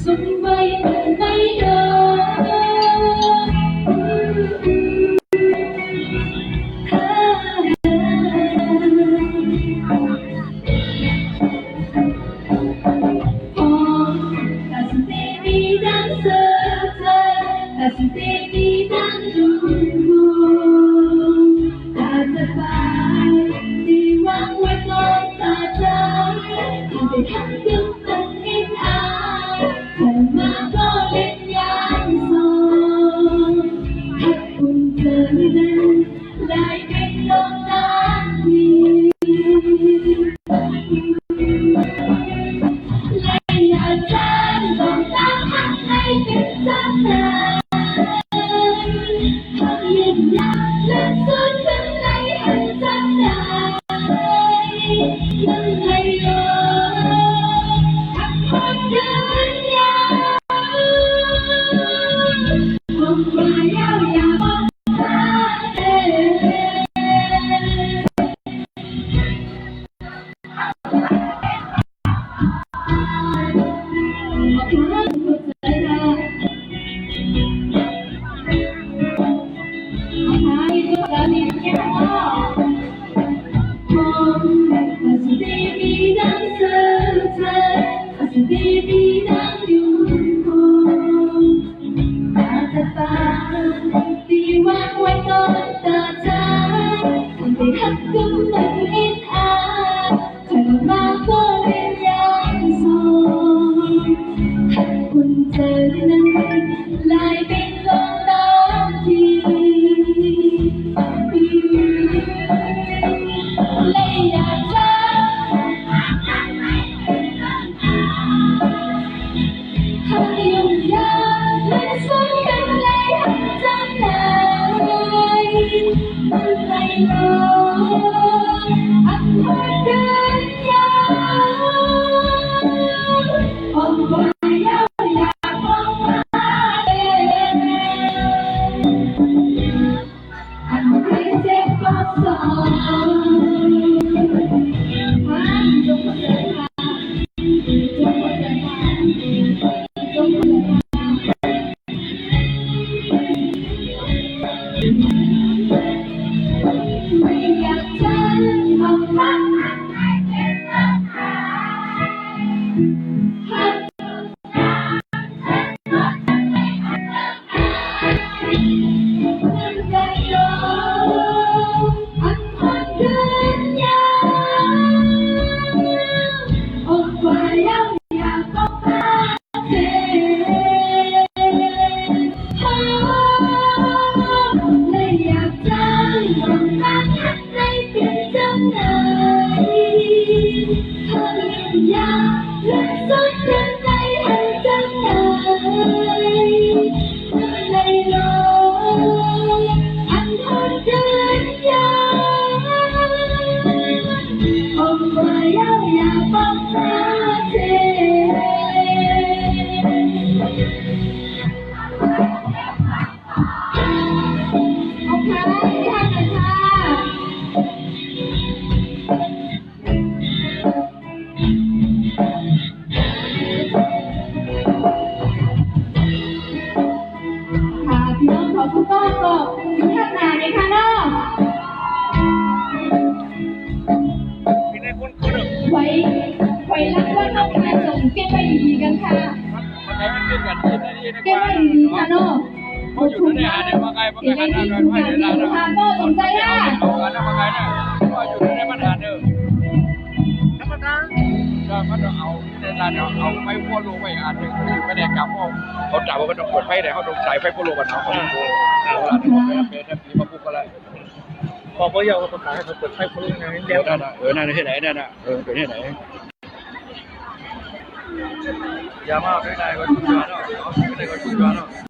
สุขไว้ในเดิเก็บไว้ดีๆค่ะเนาะขอบคุณค่ะเก็บไว้ดีๆค่ะก็สนใจค่ะอยู่ในปัญหาเดิมธรรมดาก็มันเอาในร้านเอาไฟพ่วงลงไปอันนึงไม่ได้กลับเขาจับว่ามันต้องเปิดไฟแต่เขาต้องใส่ไฟพ่วงลงกันเขาเป็นปีมาปุ๊บก็เลยพอเขาอยากประกาศให้เขาเปิดไฟพ่วงลงอย่างนี้เดียวนั่นนั่นที่ไหนนั่นเป็นที่ไหนอย่ามาไม่ได้ก็ชุดยาเนาะไม่ได้ก็ชุดยาเนาะ